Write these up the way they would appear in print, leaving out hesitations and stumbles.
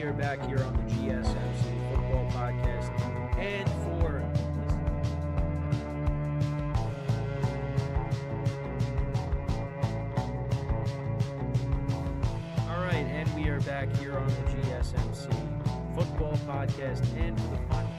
are back here on the GSMC Football Podcast. And for all right, and we are back here on the GSMC Football Podcast. And for the final.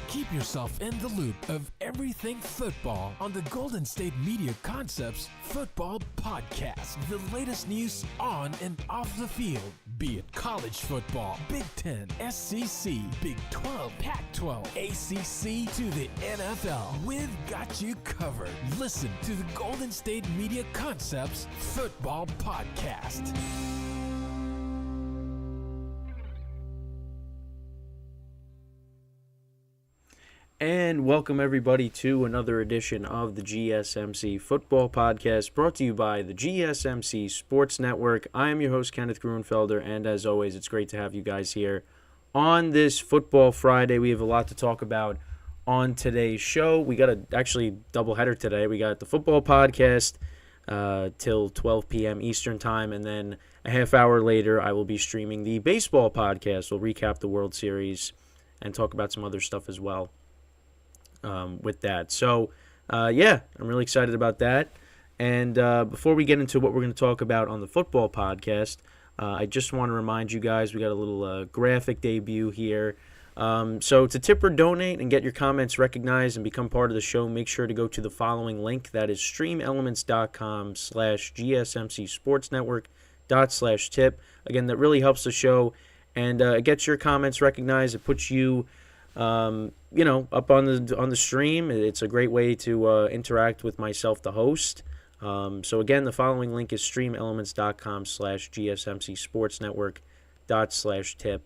Keep yourself in the loop of everything football on the Golden State Media Concepts Football Podcast. The latest news on and off the field, be it college football, Big Ten, SEC, Big 12, Pac-12, ACC to the NFL. We've got you covered. Listen to the Golden State Media Concepts Football Podcast. And welcome everybody to another edition of the GSMC Football Podcast, brought to you by the GSMC Sports Network. I am your host, Kenneth Gruenfelder, and as always, it's great to have you guys here on this Football Friday. We have a lot to talk about on today's show. We got a actually doubleheader today. We got the Football Podcast till 12 p.m. Eastern Time, and then a half hour later, I will be streaming the Baseball Podcast. We'll recap the World Series and talk about some other stuff as well. With that. So, I'm really excited about that. And before we get into what we're going to talk about on the Football Podcast, I just want to remind you guys, we got a little graphic debut here. So to tip or donate and get your comments recognized and become part of the show, make sure to go to the following link. That is streamelements.com/GSMCsportsnetwork./tip. Again, that really helps the show and it gets your comments recognized. It puts you up on the stream. It's a great way to interact with myself, the host. So again, the following link is streamelements.com/GSMCsportsnetwork./tip,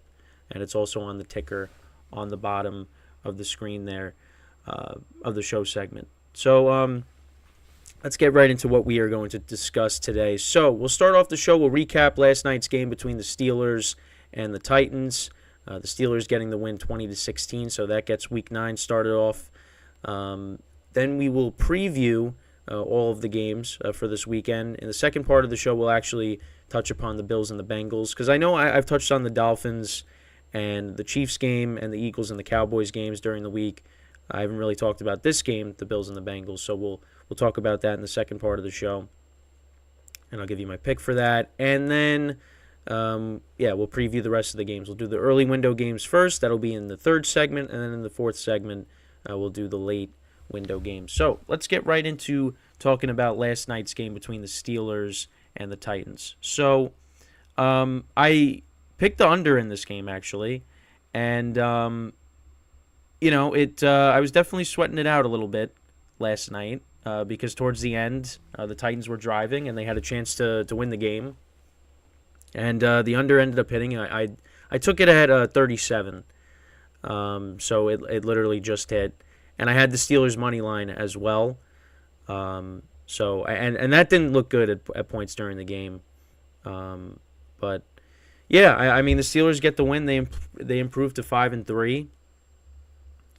and it's also on the ticker on the bottom of the screen there of the show segment. So let's get right into what we are going to discuss today. So we'll start off the show. We'll recap last night's game between the Steelers and the Titans. The Steelers getting the win 20-16, so that gets Week 9 started off. Then we will preview all of the games for this weekend. In the second part of the show, we'll actually touch upon the Bills and the Bengals, because I know I've touched on the Dolphins and the Chiefs game and the Eagles and the Cowboys games during the week. I haven't really talked about this game, the Bills and the Bengals, so we'll talk about that in the second part of the show, and I'll give you my pick for that. And then we'll preview the rest of the games. We'll do the early window games first. That'll be in the third segment, and then in the fourth segment, we'll do the late window games. So let's get right into talking about last night's game between the Steelers and the Titans. So I picked the under in this game, actually, and I was definitely sweating it out a little bit last night because towards the end, the Titans were driving and they had a chance to win the game. And the under ended up hitting. I took it at 37, so it literally just hit. And I had the Steelers' money line as well. And that didn't look good at points during the game. But yeah, I mean the Steelers get the win. They improved to 5-3.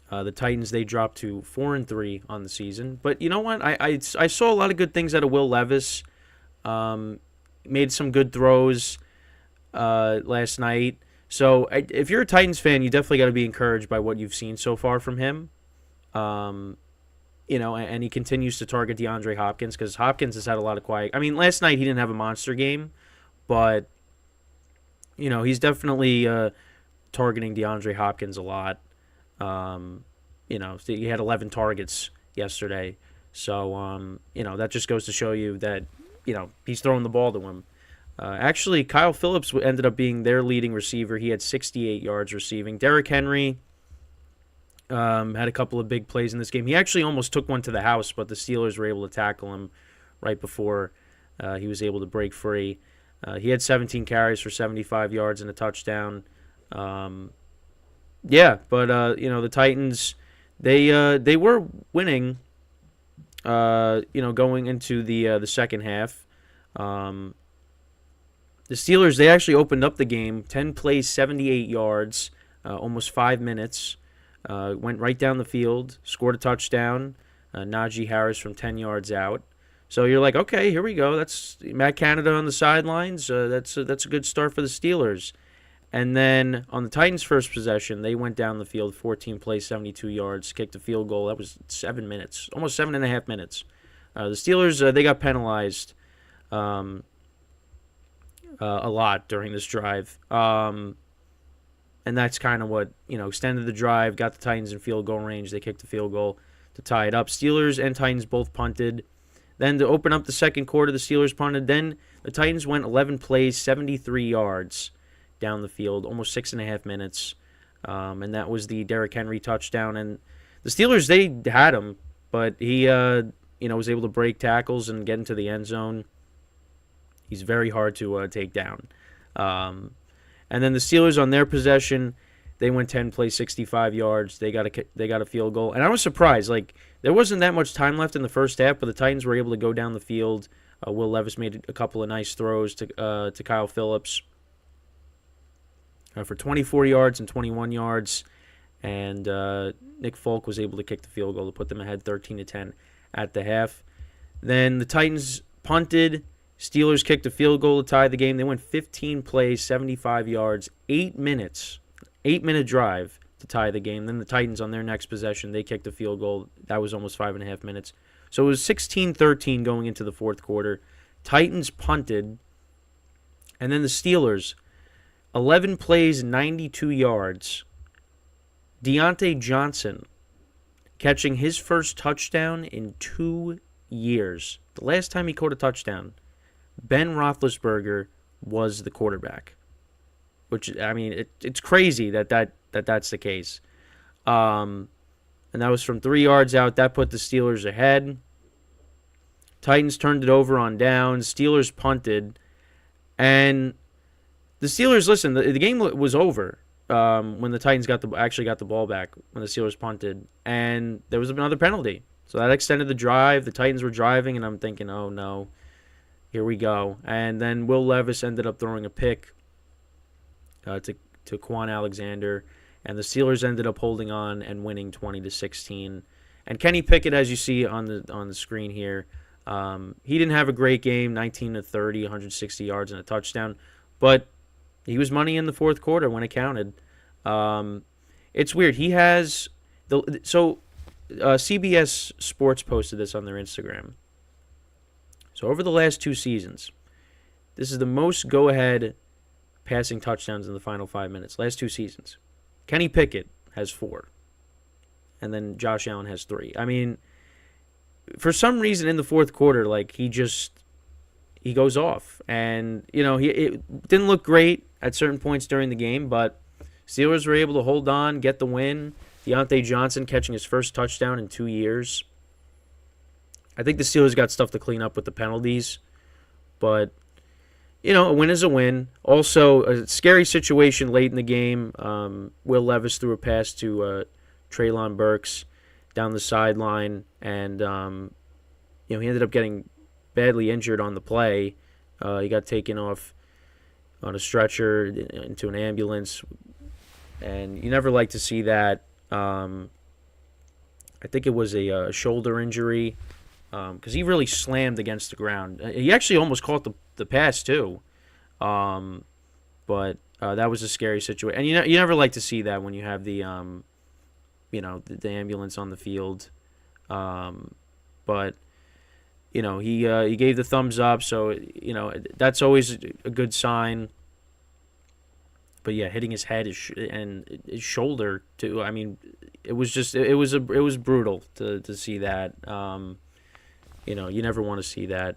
The Titans, they dropped to 4-3 on the season. But you know what? I saw a lot of good things out of Will Levis. Made some good throws last night. So if you're a Titans fan, you definitely got to be encouraged by what you've seen so far from him. And he continues to target DeAndre Hopkins because Hopkins has had a lot of quiet. I mean, last night he didn't have a monster game, but he's definitely targeting DeAndre Hopkins a lot. He had 11 targets yesterday. So, that just goes to show you that he's throwing the ball to him. Actually, Kyle Phillips ended up being their leading receiver. He had 68 yards receiving. Derrick Henry had a couple of big plays in this game. He actually almost took one to the house, but the Steelers were able to tackle him right before he was able to break free. He had 17 carries for 75 yards and a touchdown. The Titans, they were winning, going into the second half. The Steelers, they actually opened up the game, 10 plays, 78 yards, almost 5 minutes. went right down the field, scored a touchdown. Najee Harris from 10 yards out. So you're like, okay, here we go. That's Matt Canada on the sidelines. That's a good start for the Steelers. And then on the Titans' first possession, they went down the field, 14 plays, 72 yards, kicked a field goal. That was 7 minutes, almost 7.5 minutes. The Steelers, they got penalized a lot during this drive. And that's kind of what, extended the drive, got the Titans in field goal range. They kicked the field goal to tie it up. Steelers and Titans both punted. Then to open up the second quarter, the Steelers punted. Then the Titans went 11 plays, 73 yards down the field, almost 6.5 minutes. And that was the Derrick Henry touchdown. And the Steelers, they had him, but he was able to break tackles and get into the end zone. He's very hard to take down. And then the Steelers on their possession, they went 10 plays, 65 yards. They got a field goal. And I was surprised. Like, there wasn't that much time left in the first half, but the Titans were able to go down the field. Will Levis made a couple of nice throws to Kyle Phillips for 24 yards and 21 yards. And Nick Folk was able to kick the field goal to put them ahead 13-10 at the half. Then the Titans punted. Steelers kicked a field goal to tie the game. They went 15 plays, 75 yards, 8 minutes. 8-minute drive to tie the game. Then the Titans on their next possession, they kicked a field goal. That was almost 5.5 minutes. So it was 16-13 going into the fourth quarter. Titans punted. And then the Steelers, 11 plays, 92 yards. Deontay Johnson catching his first touchdown in 2 years. The last time he caught a touchdown, Ben Roethlisberger was the quarterback. Which, I mean, it's crazy that's the case. And that was from 3 yards out. That put the Steelers ahead. Titans turned it over on downs. Steelers punted. And the Steelers, listen, the game was over when the Titans actually got the ball back when the Steelers punted. And there was another penalty. So that extended the drive. The Titans were driving, and I'm thinking, oh, no, here we go. And then Will Levis ended up throwing a pick to Quan Alexander, and the Steelers ended up holding on and winning 20-16. And Kenny Pickett, as you see on the screen here, he didn't have a great game, 19-30, 160 yards and a touchdown, but he was money in the fourth quarter when it counted. It's weird. He has CBS Sports posted this on their Instagram. So over the last 2 seasons, this is the most go-ahead passing touchdowns in the final 5 minutes. Last 2 seasons. Kenny Pickett has 4. And then Josh Allen has 3. I mean, for some reason in the fourth quarter, like, he goes off. And, it didn't look great at certain points during the game, but Steelers were able to hold on, get the win. Deontay Johnson catching his first touchdown in 2 years. I think the Steelers got stuff to clean up with the penalties, but a win is a win. Also, a scary situation late in the game. Will Levis threw a pass to Treylon Burks down the sideline, and he ended up getting badly injured on the play. He got taken off on a stretcher into an ambulance, and you never like to see that. I think it was a shoulder injury because he really slammed against the ground. He actually almost caught the pass too, but that was a scary situation. And you never like to see that when you have the the ambulance on the field. But he gave the thumbs up, so that's always a good sign. But yeah, hitting his head and his shoulder too. I mean, it was brutal to see that. You never want to see that,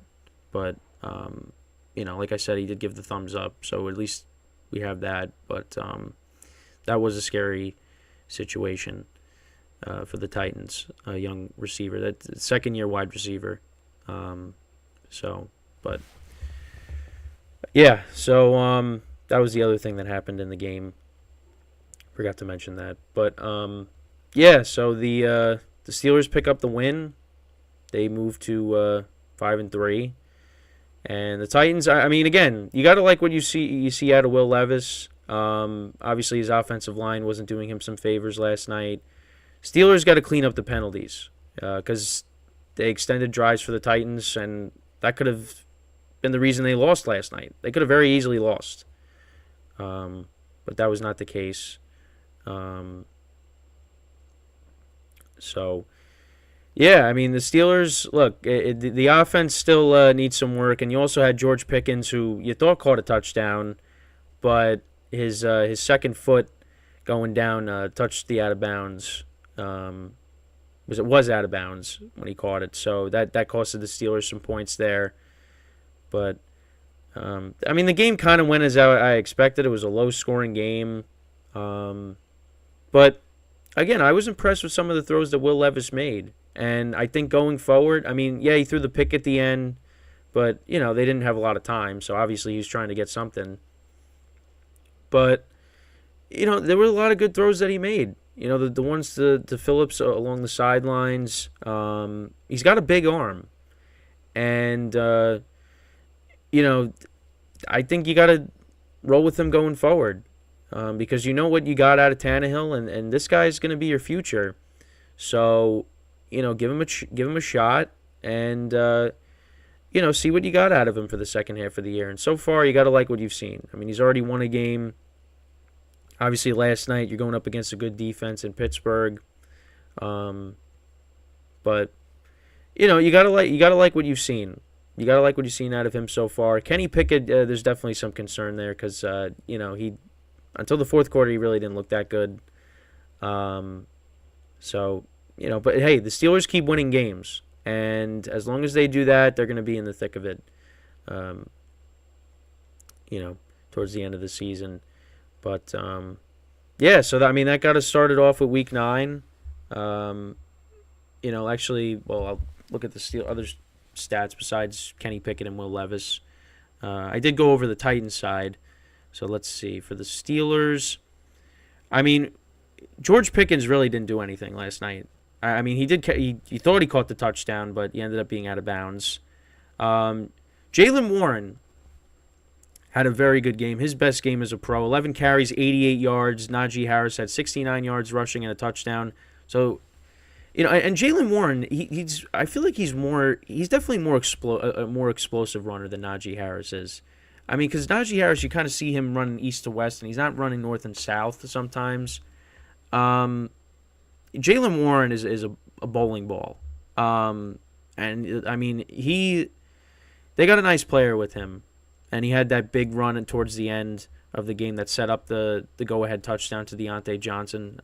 but like I said, he did give the thumbs up, so at least we have that. But that was a scary situation for the Titans, a young receiver, that second-year wide receiver. But that was the other thing that happened in the game. Forgot to mention that, but so the Steelers pick up the win. They move to 5-3, and the Titans. I mean, again, you gotta like what you see out of Will Levis. Obviously, his offensive line wasn't doing him some favors last night. Steelers got to clean up the penalties because they extended drives for the Titans, and that could have been the reason they lost last night. They could have very easily lost, but that was not the case. So, yeah, I mean, the Steelers, look, the offense still needs some work, and you also had George Pickens, who you thought caught a touchdown, but his second foot going down touched the out of bounds. Was out of bounds when he caught it, so that costed the Steelers some points there. But I mean, the game kind of went as I expected. It was a low-scoring game, but again, I was impressed with some of the throws that Will Levis made, and I think going forward, I mean, yeah, he threw the pick at the end, but they didn't have a lot of time, so obviously he was trying to get something. But there were a lot of good throws that he made. The ones to Phillips along the sidelines. He's got a big arm. And, I think you got to roll with him going forward. Because you know what you got out of Tannehill, and this guy's going to be your future. So, give him a shot and, see what you got out of him for the second half of the year. And so far, you got to like what you've seen. I mean, he's already won a game. Obviously, last night you're going up against a good defense in Pittsburgh, but you gotta like what you've seen. You gotta like what you've seen out of him so far. Kenny Pickett, there's definitely some concern there because he until the fourth quarter he really didn't look that good. So but hey, the Steelers keep winning games, and as long as they do that, they're gonna be in the thick of it. Towards the end of the season. But, so that got us started off with Week 9. Actually, I'll look at the other stats besides Kenny Pickett and Will Levis. I did go over the Titans side. So let's see. For the Steelers, I mean, George Pickens really didn't do anything last night. I mean, he thought he caught the touchdown, but he ended up being out of bounds. Jaylen Warren had a very good game. His best game as a pro. 11 carries, 88 yards. Najee Harris had 69 yards rushing and a touchdown. So, and Jaylen Warren, I feel like he's definitely a more explosive runner than Najee Harris is. I mean, because Najee Harris, you kind of see him running east to west, and he's not running north and south sometimes. Jaylen Warren is a bowling ball. And, I mean, they got a nice player with him. And he had that big run towards the end of the game that set up the go-ahead touchdown to Deontay Johnson.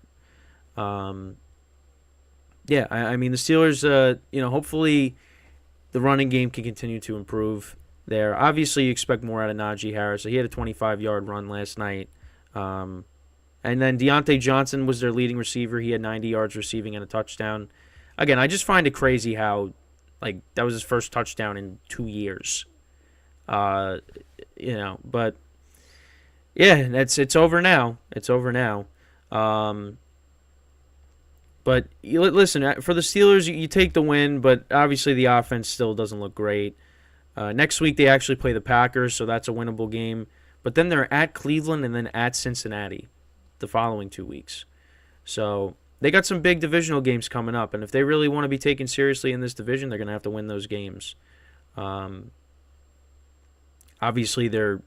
I mean, the Steelers, hopefully the running game can continue to improve there. Obviously, you expect more out of Najee Harris. So he had a 25-yard run last night. And then Deontay Johnson was their leading receiver. He had 90 yards receiving and a touchdown. Again, I just find it crazy how, that was his first touchdown in 2 years. But yeah, it's over now. It's over now. But listen, for the Steelers, you take the win, but obviously the offense still doesn't look great. Next week they actually play the Packers, so that's a winnable game. But then they're at Cleveland and then at Cincinnati the following 2 weeks. So they got some big divisional games coming up, and if they really want to be taken seriously in this division, they're going to have to win those games. Obviously, they're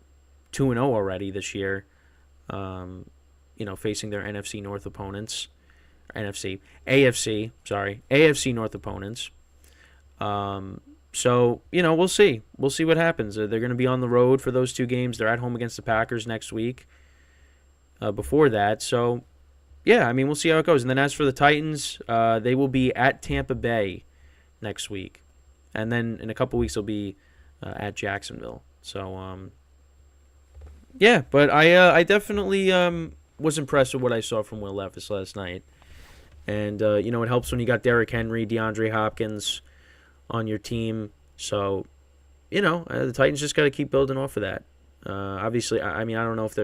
2-0 already this year, facing their NFC North opponents. AFC North opponents. So, we'll see. We'll see what happens. They're going to be on the road for those 2 games. They're at home against the Packers next week before that. So, yeah, I mean, we'll see how it goes. And then as for the Titans, they will be at Tampa Bay next week. And then in a couple weeks, they'll be at Jacksonville. So, but I definitely was impressed with what I saw from Will Levis last night. And, it helps when you got Derrick Henry, DeAndre Hopkins on your team. So, the Titans just got to keep building off of that. Obviously, I don't know if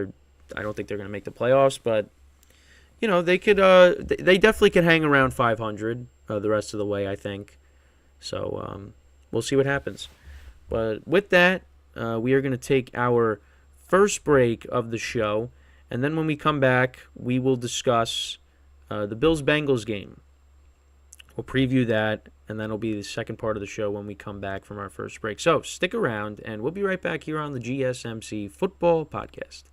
I don't think they're going to make the playoffs, but, they could, they definitely can hang around 500 the rest of the way, I think. So, we'll see what happens. But with that, we are going to take our first break of the show, and then when we come back, we will discuss the Bills-Bengals game. We'll preview that, and then it'll be the second part of the show when we come back from our first break. So stick around, and we'll be right back here on the GSMC Football Podcast.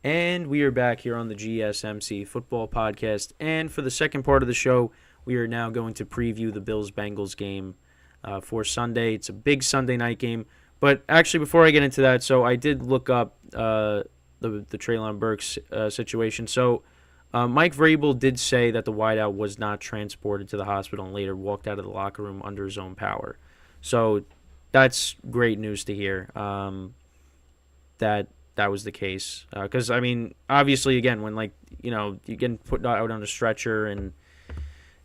And we are back here on the GSMC Football Podcast. And for the second part of the show, we are now going to preview the Bills-Bengals game for Sunday. It's a big Sunday night game. But actually, before I get into that, so I did look up the Treylon Burks situation. So Mike Vrabel did say that the wideout was not transported to the hospital and later walked out of the locker room under his own power. So that's great news to hear that was the case. Because, I mean, obviously, again, when, like, you know, you get put out on a stretcher and,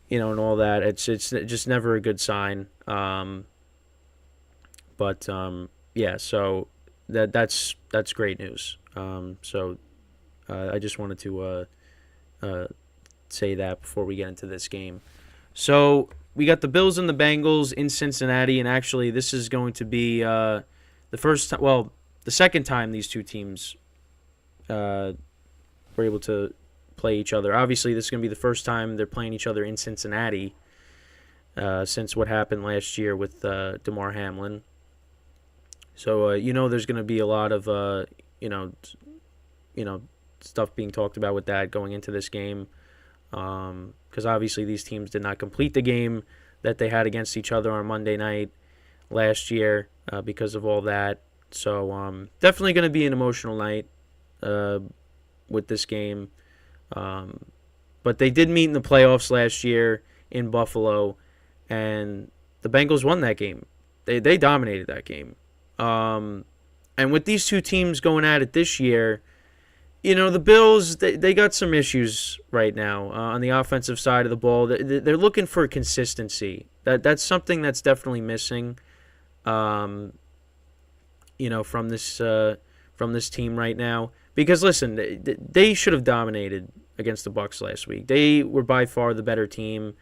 you know, and all that, it's just never a good sign. Yeah, so that's great news. I just wanted to say that before we get into this game. So we got the Bills and the Bengals in Cincinnati, and actually this is going to be the second time these two teams were able to play each other. Obviously, this is going to be the first time they're playing each other in Cincinnati since what happened last year with Damar Hamlin. So there's going to be a lot of stuff being talked about with that going into this game, because obviously these teams did not complete the game that they had against each other on Monday night last year because of all that. So definitely going to be an emotional night with this game. But they did meet in the playoffs last year in Buffalo, and the Bengals won that game. They dominated that game. And with these two teams going at it this year, the Bills, they got some issues right now on the offensive side of the ball. They're looking for consistency. That's something that's definitely missing. From this team right now. Because listen, they should have dominated against the Bucs last week. They were by far the better team,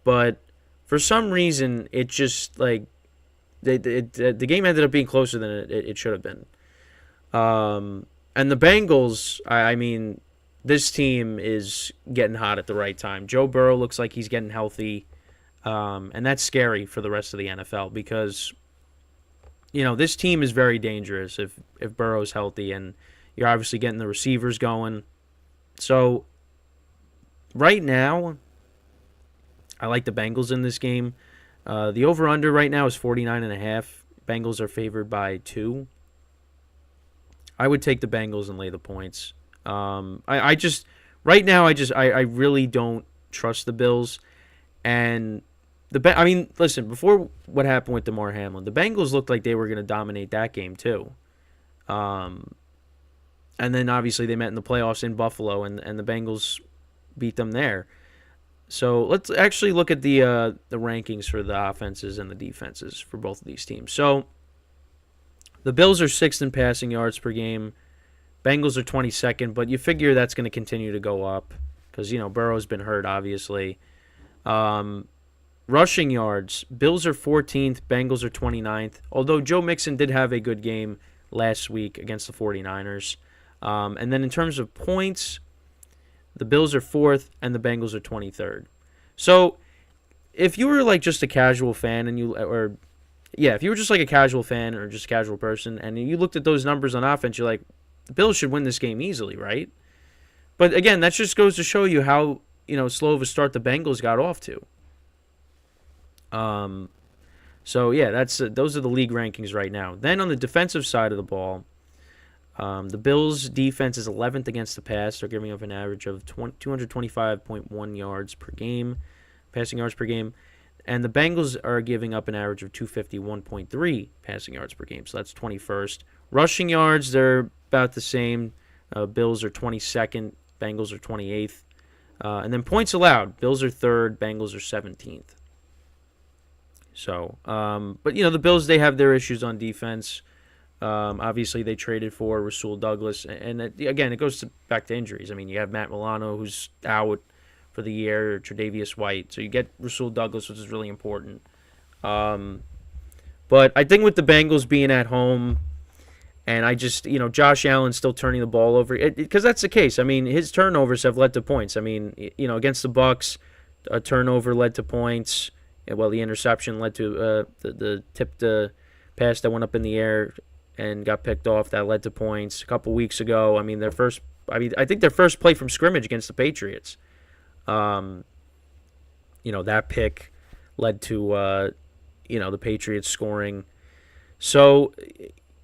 but for some reason, it just the game ended up being closer than it should have been. And the Bengals, I mean, this team is getting hot at the right time. Joe Burrow looks like he's getting healthy, and that's scary for the rest of the NFL because this team is very dangerous if Burrow's healthy, and you're obviously getting the receivers going. So right now, I like the Bengals in this game. The over-under right now is 49.5. Bengals are favored by 2. I would take the Bengals and lay the points. I really don't trust the Bills, and listen, before what happened with Damar Hamlin, the Bengals looked like they were going to dominate that game too. And then obviously they met in the playoffs in Buffalo, and the Bengals beat them there. So let's actually look at the rankings for the offenses and the defenses for both of these teams. So the Bills are 6th in passing yards per game. Bengals are 22nd, but you figure that's going to continue to go up because, Burrow's been hurt, obviously. Rushing yards, Bills are 14th, Bengals are 29th, although Joe Mixon did have a good game last week against the 49ers. And then in terms of points, the Bills are 4th and the Bengals are 23rd. So if you were like just a casual fan if you were just like a casual fan or just a casual person and you looked at those numbers on offense, you're like, the Bills should win this game easily, right? But again, that just goes to show you how, slow of a start the Bengals got off to. So yeah, those are the league rankings right now. Then on the defensive side of the ball, the Bills' defense is 11th against the pass. They're giving up an average of 225.1 yards per game, passing yards per game. And the Bengals are giving up an average of 251.3 passing yards per game. So that's 21st. Rushing yards, they're about the same. Bills are 22nd. Bengals are 28th. And then points allowed. Bills are 3rd. Bengals are 17th. So, but, the Bills, they have their issues on defense. Obviously, they traded for Rasul Douglas. And again, it goes back to injuries. I mean, you have Matt Milano, who's out for the year, or Tre'Davious White. So you get Rasul Douglas, which is really important. But I think with the Bengals being at home, and I just, Josh Allen still turning the ball over, because that's the case. I mean, his turnovers have led to points. I mean, against the Bucs, a turnover led to points. Well, the interception led to the tipped pass that went up in the air and got picked off. That led to points. A couple weeks ago, I think their first play from scrimmage against the Patriots, that pick led to, the Patriots scoring. So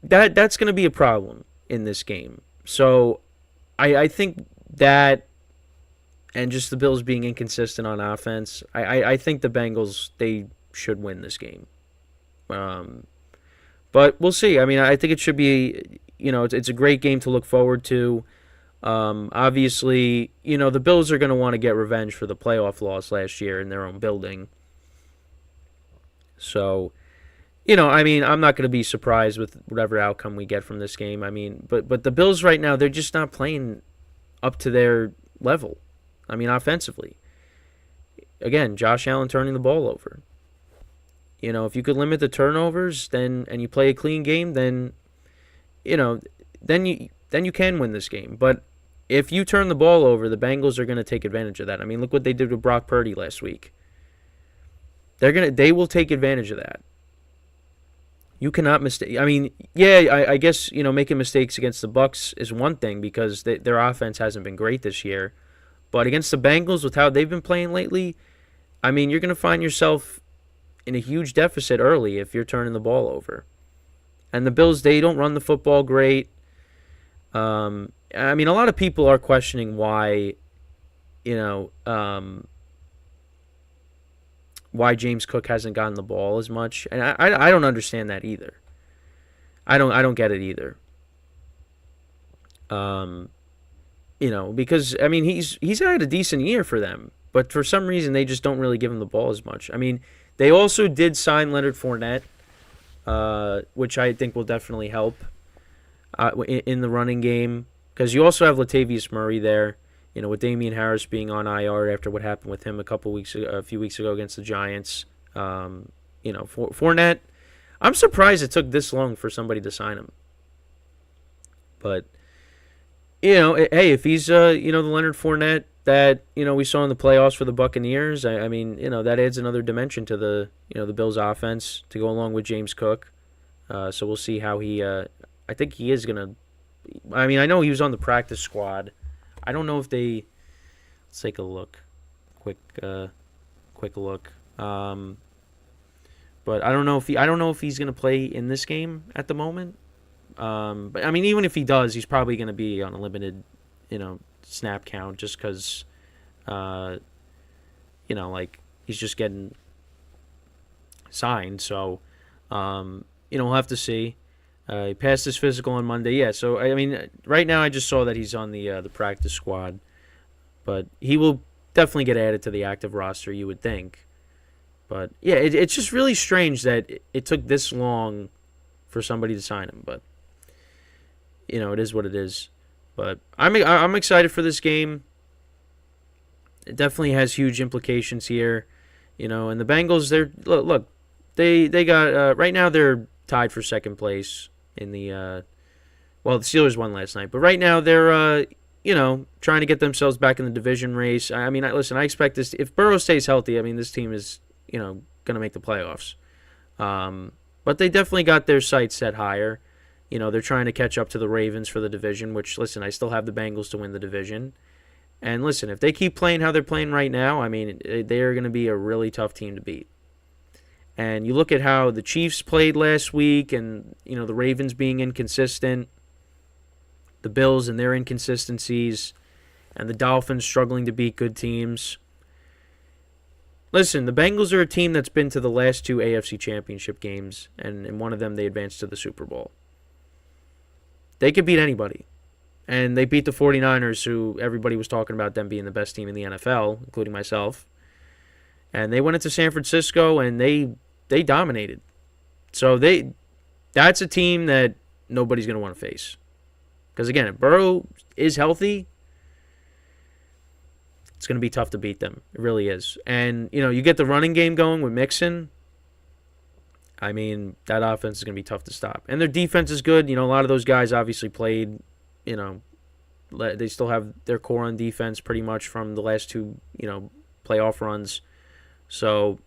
that's going to be a problem in this game. So I think that, and just the Bills being inconsistent on offense, I think the Bengals, they should win this game. But we'll see. I mean, I think it should be, it's a great game to look forward to. Obviously, the Bills are going to want to get revenge for the playoff loss last year in their own building. So, I'm not going to be surprised with whatever outcome we get from this game. I mean, but the Bills right now, they're just not playing up to their level. I mean, offensively. Again, Josh Allen turning the ball over. If you could limit the turnovers, and you play a clean game, then you can win this game. But if you turn the ball over, the Bengals are going to take advantage of that. I mean, look what they did with Brock Purdy last week. They will take advantage of that. You cannot mistake. I mean, yeah, I guess making mistakes against the Bucs is one thing because their offense hasn't been great this year. But against the Bengals, with how they've been playing lately, I mean, you're going to find yourself in a huge deficit early if you're turning the ball over. And the Bills, they don't run the football great. I mean, a lot of people are questioning why, why James Cook hasn't gotten the ball as much, and I don't understand that either. I don't get it either. Because I mean he's had a decent year for them, but for some reason they just don't really give him the ball as much. I mean, they also did sign Leonard Fournette, which I think will definitely help in the running game, because you also have Latavius Murray there. With Damian Harris being on IR after what happened with him a few weeks ago against the Giants. Fournette, I'm surprised it took this long for somebody to sign him. But, hey, if he's, the Leonard Fournette that, we saw in the playoffs for the Buccaneers, I mean, that adds another dimension to the Bills' offense to go along with James Cook. So we'll see how he, I think he is going to, I mean, I know he was on the practice squad. I don't know if they. Let's take a look. Quick look. But I don't know if he's gonna play in this game at the moment. But I mean, even if he does, he's probably gonna be on a limited, snap count just because, like he's just getting signed. So, we'll have to see. He passed his physical on Monday. Yeah, so, I mean, right now I just saw that he's on the practice squad. But he will definitely get added to the active roster, you would think. But, yeah, it's just really strange that it took this long for somebody to sign him. But, it is what it is. But I'm excited for this game. It definitely has huge implications here. And the Bengals, they got, right now they're tied for second place in the the Steelers won last night, but right now they're trying to get themselves back in the division race. I mean, I expect this, if Burrow stays healthy, I mean, this team is going to make the playoffs. But they definitely got their sights set higher. They're trying to catch up to the Ravens for the division, which, listen, I still have the Bengals to win the division. And listen, if they keep playing how they're playing right now, I mean, they are going to be a really tough team to beat. And you look at how the Chiefs played last week and, the Ravens being inconsistent, the Bills and their inconsistencies, and the Dolphins struggling to beat good teams. Listen, the Bengals are a team that's been to the last 2 AFC Championship games, and in one of them they advanced to the Super Bowl. They could beat anybody. And they beat the 49ers, who everybody was talking about them being the best team in the NFL, including myself. And they went into San Francisco, and they dominated. So that's a team that nobody's going to want to face. Because, again, if Burrow is healthy, it's going to be tough to beat them. It really is. And, you get the running game going with Mixon. I mean, that offense is going to be tough to stop. And their defense is good. A lot of those guys obviously played, they still have their core on defense pretty much from the last 2, playoff runs. So,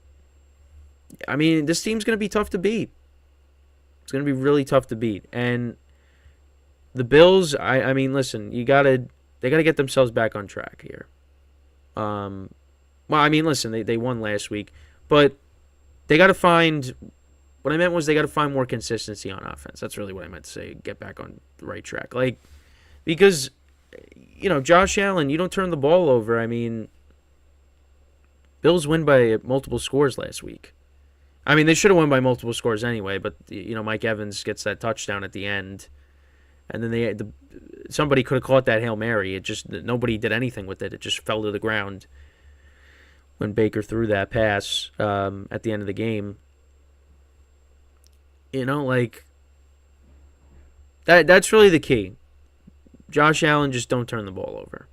I mean, this team's going to be tough to beat. It's going to be really tough to beat. And the Bills, I mean, listen, they got to get themselves back on track here. Well, I mean, listen, they won last week, but they got to find. What I meant was they got to find more consistency on offense. That's really what I meant to say. Get back on the right track, because Josh Allen, you don't turn the ball over. I mean, Bills win by multiple scores last week. I mean, they should have won by multiple scores anyway, but Mike Evans gets that touchdown at the end. And then somebody could have caught that Hail Mary. It just, nobody did anything with it. It just fell to the ground when Baker threw that pass at the end of the game. That's really the key. Josh Allen, just don't turn the ball over.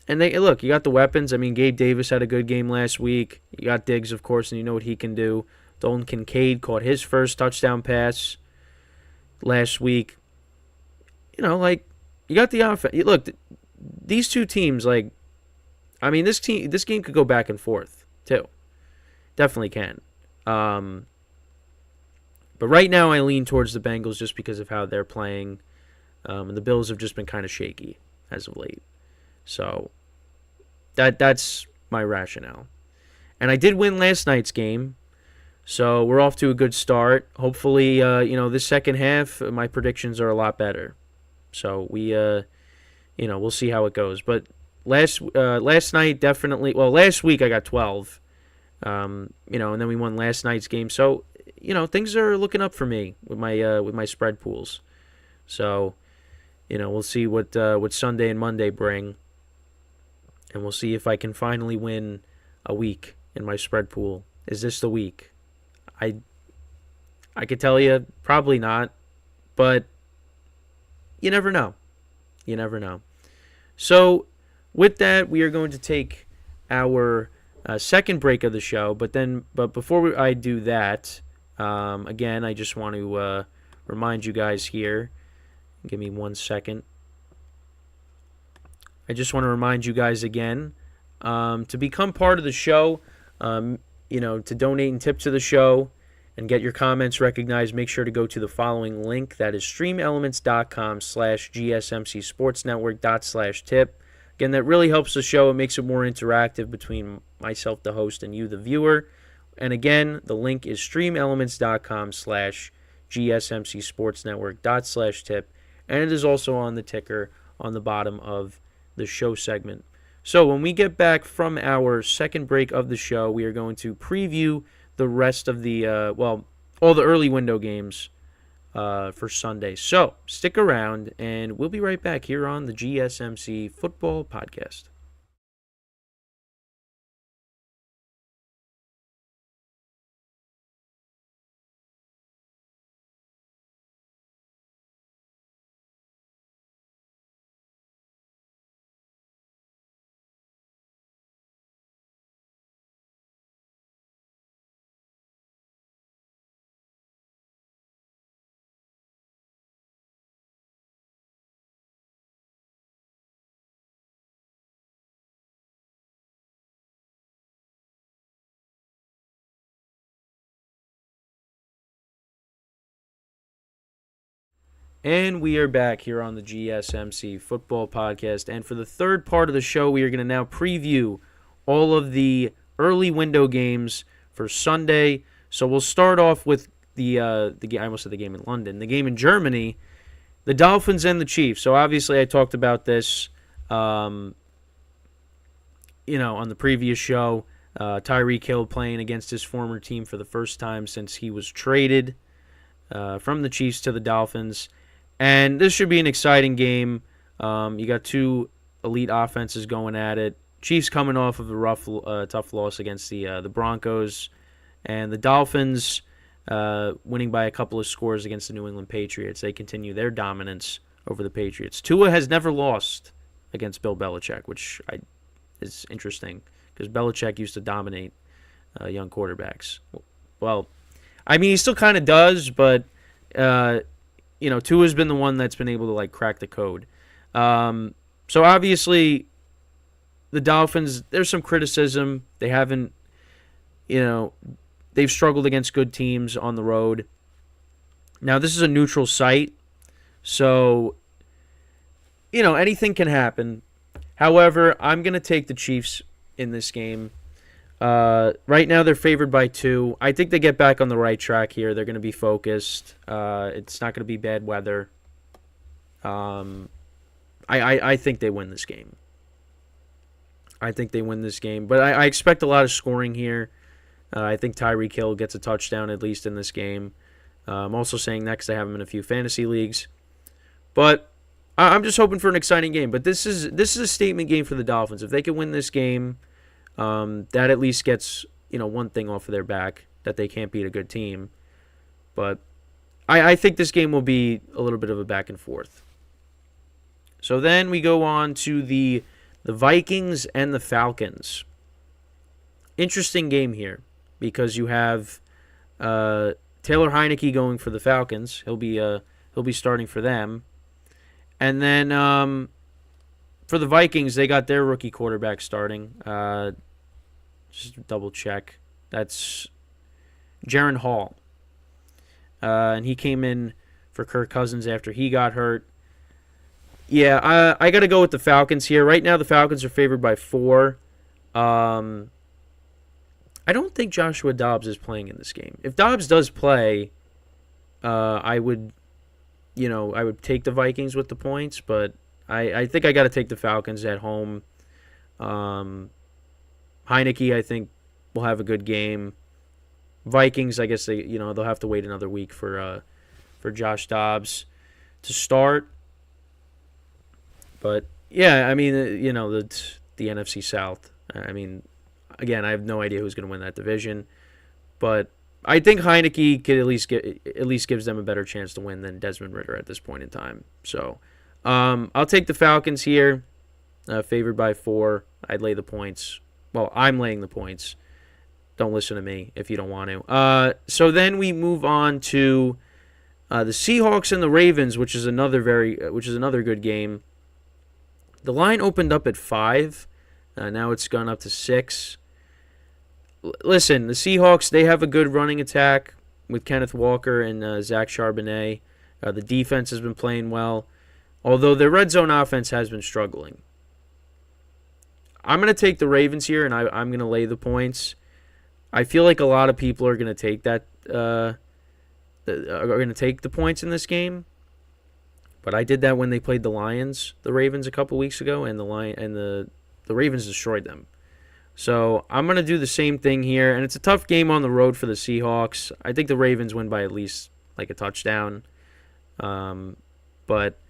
And you got the weapons. I mean, Gabe Davis had a good game last week. You got Diggs, of course, and you know what he can do. Dalton Kincaid caught his first touchdown pass last week. You got the offense. Look, these two teams, I mean, this game could go back and forth, too. Definitely can. But right now, I lean towards the Bengals just because of how they're playing. And the Bills have just been kind of shaky as of late. So, that's my rationale. And I did win last night's game. So, we're off to a good start. Hopefully, this second half, my predictions are a lot better. So we'll see how it goes. But last night definitely. Well, last week I got 12. And then we won last night's game. So things are looking up for me with my spread pools. So we'll see what Sunday and Monday bring, and we'll see if I can finally win a week in my spread pool. Is this the week? I could tell you probably not, but. You never know. You never know. So, with that, we are going to take our second break of the show. But before I do that, again, I just want to remind you guys here. Give me 1 second. I just want to remind you guys again to become part of the show. To donate and tip to the show and get your comments recognized, make sure to go to the following link. That is streamelements.com/gsmcsportsnetwork./tip. Again, that really helps the show. It makes it more interactive between myself, the host, and you, the viewer. And again, the link is streamelements.com/gsmcsportsnetwork./tip. And it is also on the ticker on the bottom of the show segment. So when we get back from our second break of the show, we are going to preview the rest of the, all the early window games for Sunday. So stick around, and we'll be right back here on the GSMC Football Podcast. And we are back here on the GSMC Football Podcast. And for the third part of the show, we are going to now preview all of the early window games for Sunday. So we'll start off with the I almost said the game in London, the game in Germany, the Dolphins and the Chiefs. So obviously I talked about this, on the previous show. Tyreek Hill playing against his former team for the first time since he was traded from the Chiefs to the Dolphins. And this should be an exciting game. You got two elite offenses going at it. Chiefs coming off of a tough loss against the Broncos, and the Dolphins winning by a couple of scores against the New England Patriots. They continue their dominance over the Patriots. Tua has never lost against Bill Belichick, which is interesting because Belichick used to dominate young quarterbacks. Well, I mean, he still kind of does, but Tua's been the one that's been able to crack the code. So obviously, the Dolphins, there's some criticism. They haven't, they've struggled against good teams on the road. Now, this is a neutral site, so, anything can happen. However, I'm going to take the Chiefs in this game. Right now, they're favored by 2. I think they get back on the right track here. They're going to be focused. It's not going to be bad weather. I think they win this game. But I expect a lot of scoring here. I think Tyreek Hill gets a touchdown at least in this game. I'm also saying next I have him in a few fantasy leagues. But I'm just hoping for an exciting game. But this is a statement game for the Dolphins. If they can win this game, that at least gets one thing off of their back, that they can't beat a good team. But I think this game will be a little bit of a back and forth. So then we go on to the Vikings and the Falcons. Interesting game here because you have Taylor Heineke going for the Falcons. He'll be starting for them. And then for the Vikings, they got their rookie quarterback starting. Just double check. That's Jaron Hall. And he came in for Kirk Cousins after he got hurt. Yeah, I got to go with the Falcons here. Right now, the Falcons are favored by 4. I don't think Joshua Dobbs is playing in this game. If Dobbs does play, I would take the Vikings with the points, but I think I got to take the Falcons at home. Heineke, I think, will have a good game. Vikings, I guess they'll have to wait another week for Josh Dobbs to start. But yeah, I mean, the NFC South. I mean, again, I have no idea who's going to win that division, but I think Heineke could at least gives them a better chance to win than Desmond Ridder at this point in time. So I'll take the Falcons here, favored by 4. I'd lay the points. Well, I'm laying the points. Don't listen to me if you don't want to. So then we move on to the Seahawks and the Ravens, which is another good game. The line opened up at 5. Now it's gone up to 6. Listen, the Seahawks, they have a good running attack with Kenneth Walker and Zach Charbonnet. The defense has been playing well, although their red zone offense has been struggling. I'm going to take the Ravens here, and I'm going to lay the points. I feel like a lot of people are going to take are going to take the points in this game. But I did that when they played the Ravens a couple weeks ago, and the Ravens destroyed them. So I'm going to do the same thing here, and it's a tough game on the road for the Seahawks. I think the Ravens win by at least a touchdown. But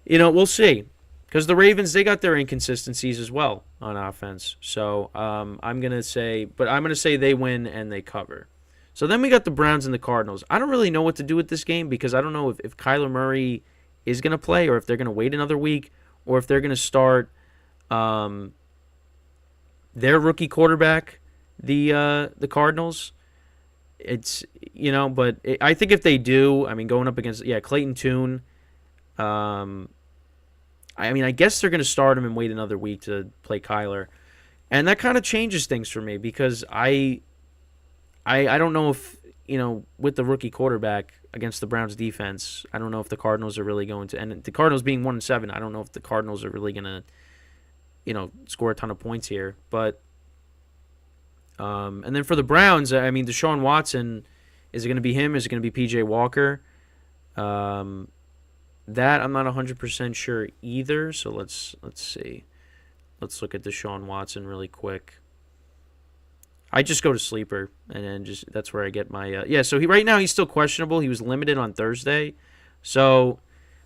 we'll see, because the Ravens, they got their inconsistencies as well on offense. So I'm going to say they win and they cover. So then we got the Browns and the Cardinals. I don't really know what to do with this game because I don't know if Kyler Murray is going to play, or if they're going to wait another week, or if they're going to start their rookie quarterback, the Cardinals. It's I think if they do, I mean, going up against Clayton Tune, I guess they're going to start him and wait another week to play Kyler, and that kind of changes things for me because I don't know if with the rookie quarterback, against the Browns defense. I don't know if the Cardinals are really going to, and the Cardinals being 1-7, I don't know if the Cardinals are really going to, score a ton of points here. But, and then for the Browns, I mean, Deshaun Watson, is it going to be him? Is it going to be P.J. Walker? That I'm not 100% sure either. So let's see. Let's look at Deshaun Watson really quick. I just go to sleeper, and then that's where I get my So right now he's still questionable. He was limited on Thursday, so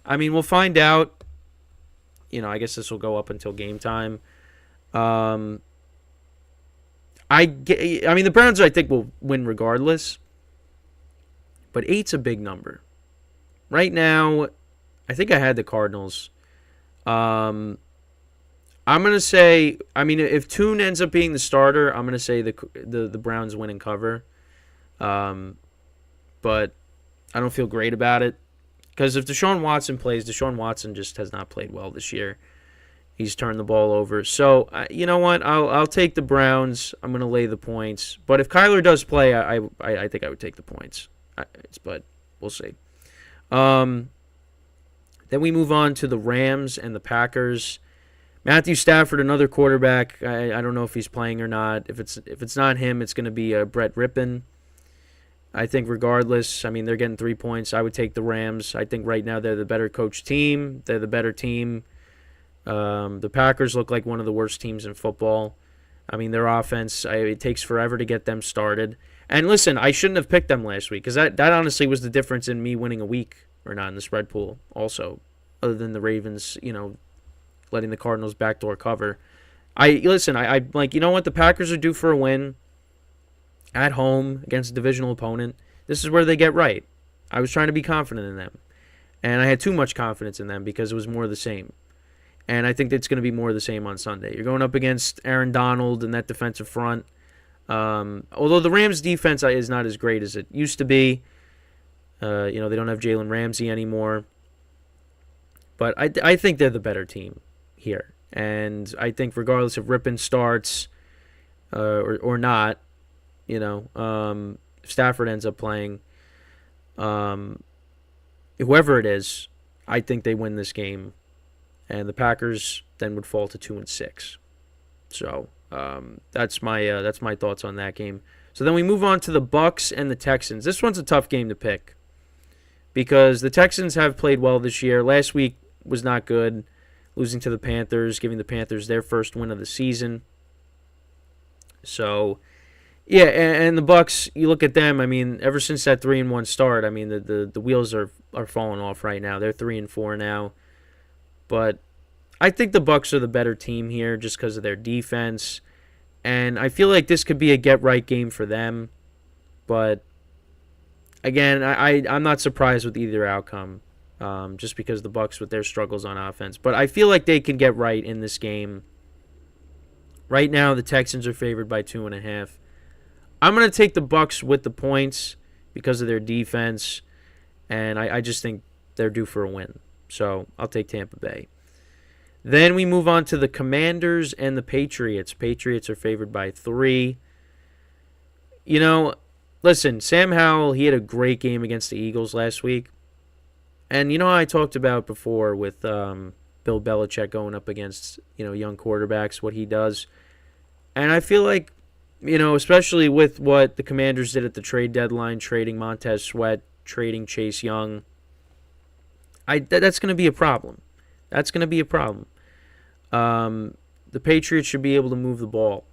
I mean we'll find out. I guess this will go up until game time. I mean the Browns I think will win regardless, but 8's a big number. Right now, I think I had the Cardinals. I'm going to say, I mean, if Tune ends up being the starter, I'm going to say the Browns win and cover. But I don't feel great about it. Because if Deshaun Watson plays, Deshaun Watson just has not played well this year. He's turned the ball over. So, you know what? I'll take the Browns. I'm going to lay the points. But if Kyler does play, I think I would take the points. But we'll see. Then we move on to the Rams and the Packers. Matthew Stafford, another quarterback. I don't know if he's playing or not. If it's not him, it's going to be Brett Rippon. I think regardless, I mean, they're getting 3 points. I would take the Rams. I think right now they're the better coached team. They're the better team. The Packers look like one of the worst teams in football. I mean, their offense, it takes forever to get them started. And listen, I shouldn't have picked them last week because that honestly was the difference in me winning a week or not in the spread pool also, other than the Ravens, letting the Cardinals backdoor cover. I like, you know what? The Packers are due for a win at home against a divisional opponent. This is where they get right. I was trying to be confident in them. And I had too much confidence in them because it was more of the same. And I think it's going to be more of the same on Sunday. You're going up against Aaron Donald and that defensive front. Although the Rams' defense is not as great as it used to be. They don't have Jalen Ramsey anymore. But I think they're the better team here. And I think regardless if Rippon starts or not, Stafford ends up playing, whoever it is, I think they win this game. And the Packers then would fall to 2-6. So that's my thoughts on that game. So then we move on to the Bucks and the Texans. This one's a tough game to pick because the Texans have played well this year. Last week was not good, losing to the Panthers, giving the Panthers their first win of the season. So, yeah, and the Bucks, you look at them, I mean, ever since that 3-1 start, I mean, the wheels are falling off right now. They're 3-4 now. But I think the Bucks are the better team here just because of their defense. And I feel like this could be a get-right game for them. But, again, I'm not surprised with either outcome. Just because the Bucks with their struggles on offense. But I feel like they can get right in this game. Right now, the Texans are favored by 2.5. I'm going to take the Bucks with the points because of their defense. And I just think they're due for a win. So I'll take Tampa Bay. Then we move on to the Commanders and the Patriots. Patriots are favored by 3. Listen, Sam Howell, he had a great game against the Eagles last week. And how I talked about before with Bill Belichick going up against, young quarterbacks, what he does. And I feel like, especially with what the Commanders did at the trade deadline, trading Montez Sweat, trading Chase Young, that's going to be a problem. That's going to be a problem. The Patriots should be able to move the ball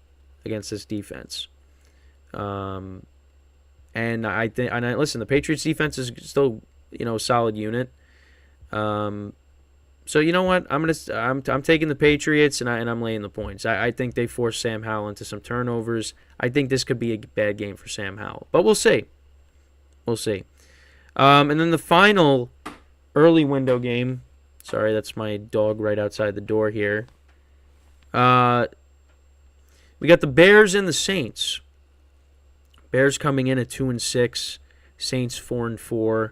against this defense. And listen, the Patriots defense is still, a solid unit. So you know what? I'm taking the Patriots and I'm laying the points. I think they force Sam Howell into some turnovers. I think this could be a bad game for Sam Howell, but we'll see. We'll see. And then the final early window game. Sorry, that's my dog right outside the door here. We got the Bears and the Saints. Bears coming in at 2-6. Saints 4-4.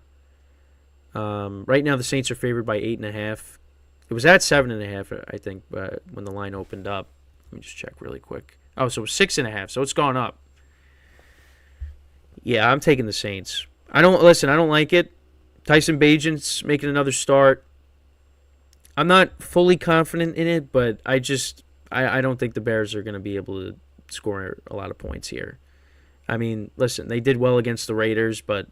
Right now the Saints are favored by 8.5. It was at 7.5, I think, when the line opened up. Let me just check really quick. Oh, so it was 6.5. So it's gone up. Yeah, I'm taking the Saints. I don't like it. Tyson Bagent's making another start. I'm not fully confident in it, but I don't think the Bears are going to be able to score a lot of points here. I mean, listen, they did well against the Raiders, but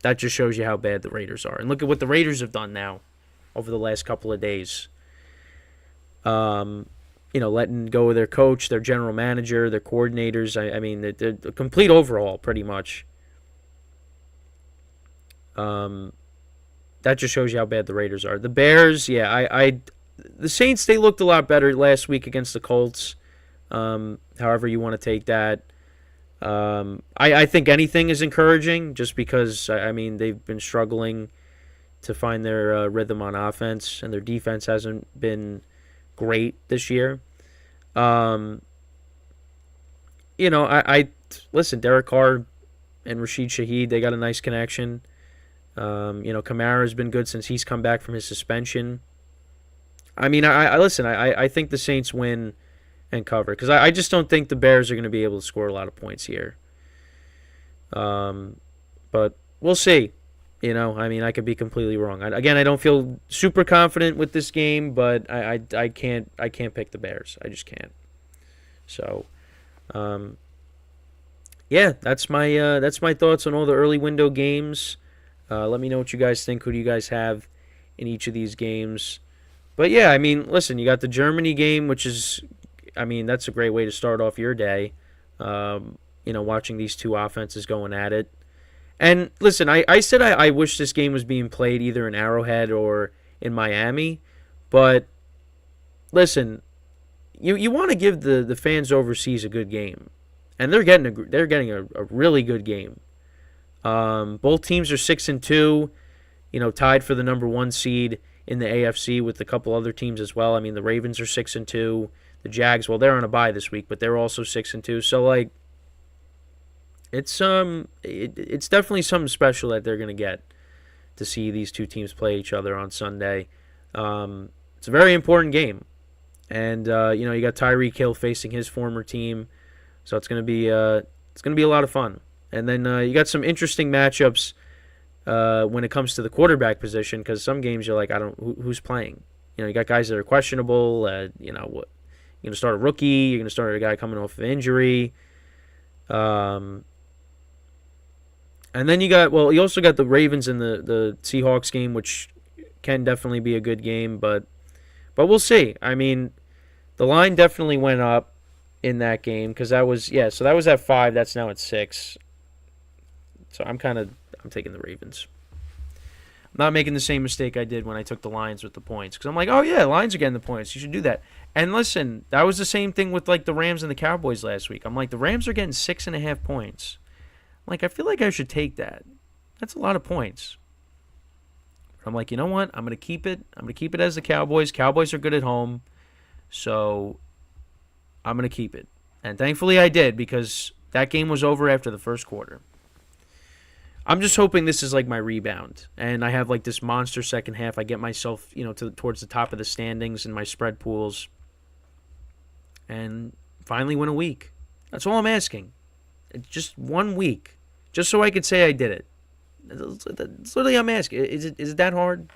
that just shows you how bad the Raiders are. And look at what the Raiders have done now over the last couple of days. Letting go of their coach, their general manager, their coordinators. I mean, they're a complete overhaul, pretty much. That just shows you how bad the Raiders are. The Bears, the Saints, they looked a lot better last week against the Colts. However you want to take that. I think anything is encouraging just because, I mean, they've been struggling to find their rhythm on offense, and their defense hasn't been great this year. Listen, Derek Carr and Rashid Shaheed, they got a nice connection. Kamara's been good since he's come back from his suspension. I mean, I think the Saints win and cover because I just don't think the Bears are going to be able to score a lot of points here. But we'll see. I could be completely wrong. I don't feel super confident with this game, but I can't pick the Bears. I just can't. So, that's my thoughts on all the early window games. Let me know what you guys think. Who do you guys have in each of these games? But yeah, I mean, listen, you got the Germany game, which is, I mean, that's a great way to start off your day. Watching these two offenses going at it. And listen, I said I wish this game was being played either in Arrowhead or in Miami, but listen, you want to give the fans overseas a good game, and they're getting a really good game. Both teams are 6-2, tied for the number 1 seed in the AFC with a couple other teams as well. I mean, the Ravens are 6-2, the Jags, well, they're on a bye this week, but they're also 6-2. So like, it's definitely something special that they're going to get to see these two teams play each other on Sunday. It's a very important game, and you got Tyreek Hill facing his former team, so it's going to be a lot of fun. And then you got some interesting matchups when it comes to the quarterback position because some games you're like, who's playing? You got guys that are questionable. You're going to start a rookie. You're going to start a guy coming off of injury. And then you also got the Ravens and the Seahawks game, which can definitely be a good game, but we'll see. I mean, the line definitely went up in that game because that was at 5. That's now at 6. So I'm taking the Ravens. I'm not making the same mistake I did when I took the Lions with the points because I'm like, oh yeah, Lions are getting the points. You should do that. And listen, that was the same thing with like the Rams and the Cowboys last week. I'm like, the Rams are getting 6.5 points. Like, I feel like I should take that. That's a lot of points. But I'm like, you know what? I'm going to keep it. I'm going to keep it as the Cowboys. Cowboys are good at home. So I'm going to keep it. And thankfully I did because that game was over after the first quarter. I'm just hoping this is like my rebound. And I have like this monster second half. I get myself, towards the top of the standings in my spread pools. And finally win a week. That's all I'm asking. It's just 1 week. Just so I could say I did it. That's literally I'm asking. Is it that hard?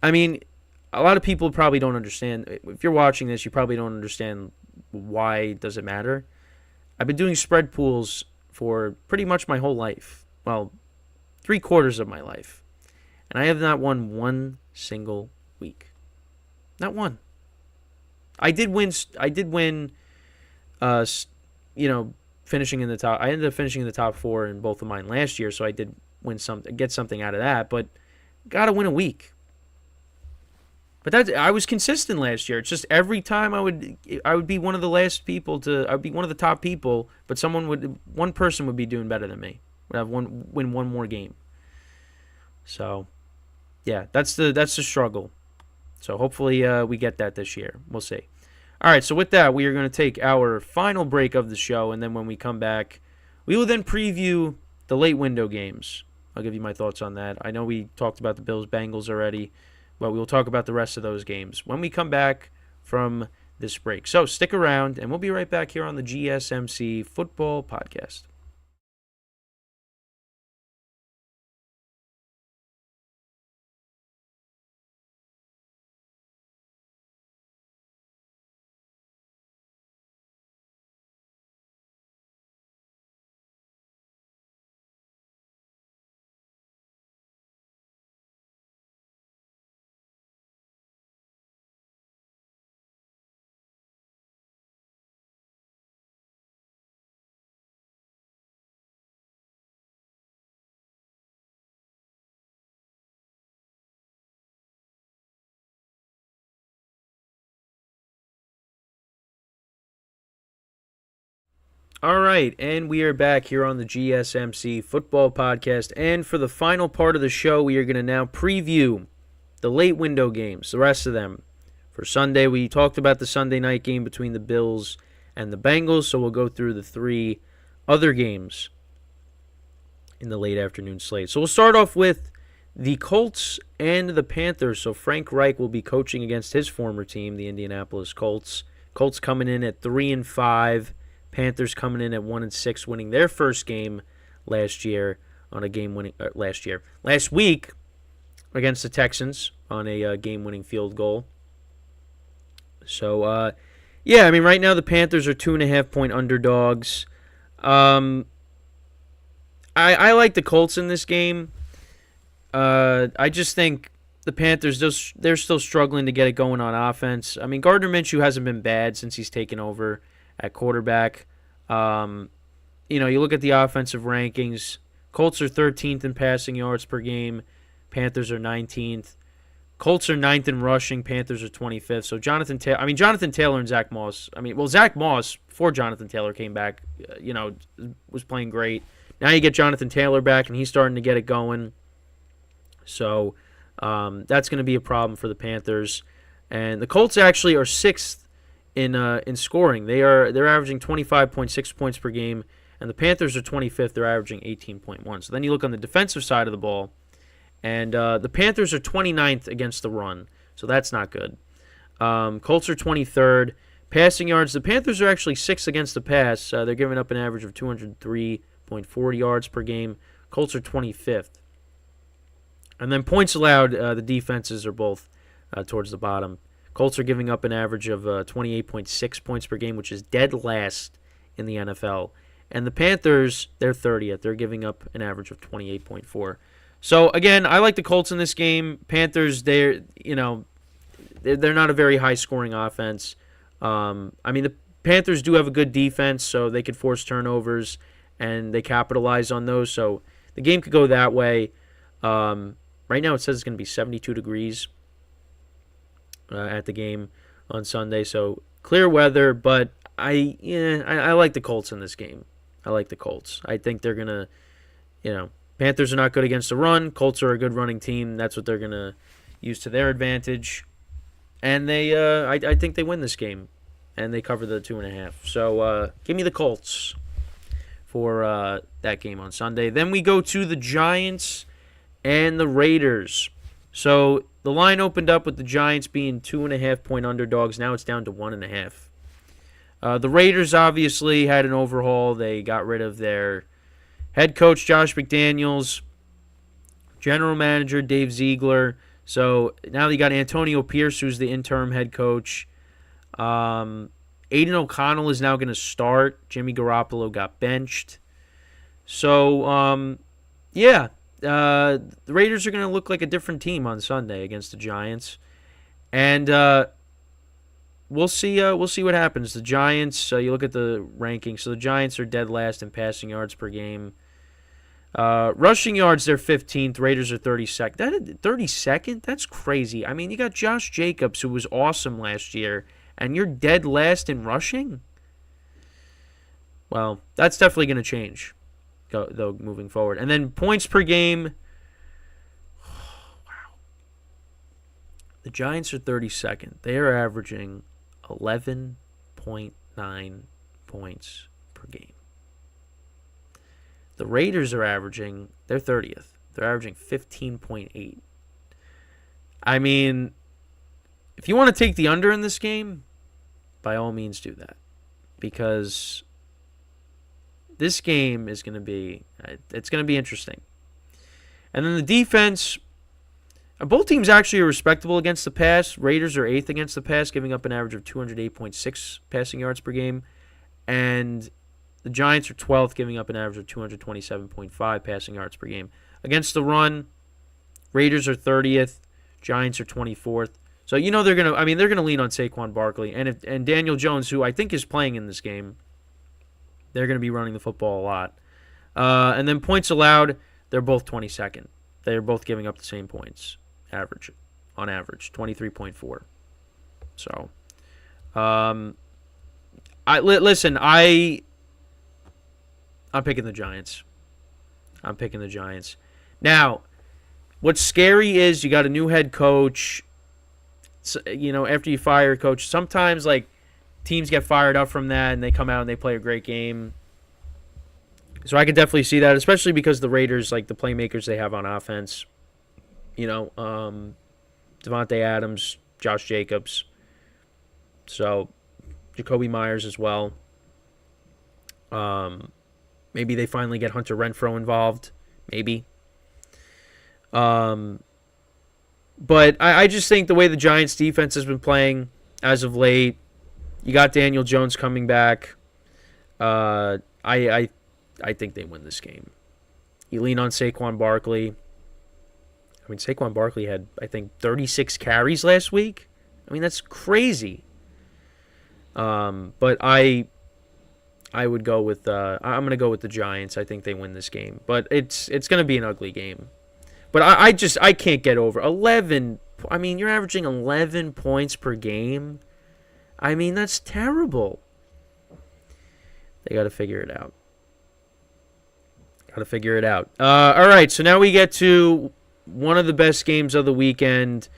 I mean, a lot of people probably don't understand. If you're watching this, you probably don't understand why does it matter. I've been doing spread pools for pretty much my whole life. Well, 3/4 of my life. And I have not won one single week. Not one. I did win, finishing in the top. I ended up finishing in the top 4 in both of mine last year, so I did get something out of that, but got to win a week. But I was consistent last year. It's just every time I would be one of the last people I'd be one of the top people, but one person would be doing better than me. Would have win one more game. So, yeah, that's the struggle. So hopefully we get that this year. We'll see. All right, so with that, we are going to take our final break of the show, and then when we come back, we will then preview the late window games. I'll give you my thoughts on that. I know we talked about the Bills Bengals already, but we will talk about the rest of those games when we come back from this break. So stick around, and we'll be right back here on the GSMC Football Podcast. All right, and we are back here on the GSMC Football Podcast. And for the final part of the show, we are going to now preview the late window games, the rest of them. For Sunday, we talked about the Sunday night game between the Bills and the Bengals, so we'll go through the 3 other games in the late afternoon slate. So we'll start off with the Colts and the Panthers. So Frank Reich will be coaching against his former team, the Indianapolis Colts. Colts coming in at 3-5. Panthers coming in at 1-6, winning their first game last week against the Texans on a game-winning field goal. So, right now the Panthers are 2.5-point underdogs. I like the Colts in this game. I just think the Panthers, they're still struggling to get it going on offense. I mean, Gardner Minshew hasn't been bad since he's taken over at quarterback. You look at the offensive rankings. Colts are 13th in passing yards per game. Panthers are 19th. Colts are 9th in rushing. Panthers are 25th. So Jonathan Taylor and Zach Moss. Zach Moss, before Jonathan Taylor came back, was playing great. Now you get Jonathan Taylor back, and he's starting to get it going. So that's going to be a problem for the Panthers. And the Colts actually are 6th in scoring. They're averaging 25.6 points per game, and the Panthers are 25th. They're averaging 18.1. So then you look on the defensive side of the ball, and the Panthers are 29th against the run. So that's not good. Colts are 23rd. Passing yards, the Panthers are actually 6th against the pass. They're giving up an average of 203.4 yards per game. Colts are 25th. And then points allowed, the defenses are both towards the bottom. Colts are giving up an average of 28.6 points per game, which is dead last in the NFL. And the Panthers, they're 30th. They're giving up an average of 28.4. So, again, I like the Colts in this game. Panthers, they're not a very high-scoring offense. The Panthers do have a good defense, so they could force turnovers, and they capitalize on those. So the game could go that way. Right now it says it's going to be 72 degrees at the game on Sunday, so clear weather, but I like the Colts in this game. I like the Colts. I think they're going to, Panthers are not good against the run. Colts are a good running team. That's what they're going to use to their advantage. And I think they win this game, and they cover the 2.5. So give me the Colts for that game on Sunday. Then we go to the Giants and the Raiders. So the line opened up with the Giants being 2.5-point underdogs. Now it's down to 1.5. The Raiders obviously had an overhaul. They got rid of their head coach, Josh McDaniels, general manager, Dave Ziegler. So now you got Antonio Pierce, who's the interim head coach. Aiden O'Connell is now going to start. Jimmy Garoppolo got benched. So, the Raiders are going to look like a different team on Sunday against the Giants, and we'll see what happens. The Giants, you look at the rankings. So the Giants are dead last in passing yards per game. Rushing yards, they're 15th. Raiders are 32nd. 32nd? That's crazy. I mean, you got Josh Jacobs, who was awesome last year, and you're dead last in rushing? Well, that's definitely going to change, though, moving forward. And then points per game. Wow. The Giants are 32nd. They are averaging 11.9 points per game. The Raiders are averaging, they're 30th. They're averaging 15.8. I mean, if you want to take the under in this game, by all means do that. Because this game is going to be, it's going to be interesting. And then the defense, both teams actually are respectable against the pass. Raiders are 8th against the pass, giving up an average of 208.6 passing yards per game. And the Giants are 12th, giving up an average of 227.5 passing yards per game. Against the run, Raiders are 30th, Giants are 24th. So they're gonna lean on Saquon Barkley and Daniel Jones, who I think is playing in this game. They're gonna be running the football a lot. And then points allowed, they're both 22nd. They're both giving up the same points, on average, 23.4. So, I'm picking the Giants. I'm picking the Giants. Now, what's scary is you got a new head coach. So, after you fire a coach, sometimes like teams get fired up from that and they come out and they play a great game. So I could definitely see that, especially because the Raiders, like the playmakers they have on offense, Devontae Adams, Josh Jacobs, so Jacoby Myers as well. Maybe they finally get Hunter Renfrow involved. Maybe. But I just think the way the Giants defense has been playing as of late, you got Daniel Jones coming back. I think they win this game. You lean on Saquon Barkley. I mean, Saquon Barkley had, I think, 36 carries last week. I mean, that's crazy. But I would go with I'm going to go with the Giants. I think they win this game. But it's going to be an ugly game. But I can't get over 11. I mean, you're averaging 11 points per game. I mean, that's terrible. They got to figure it out. All right, so now we get to one of the best games of the weekend.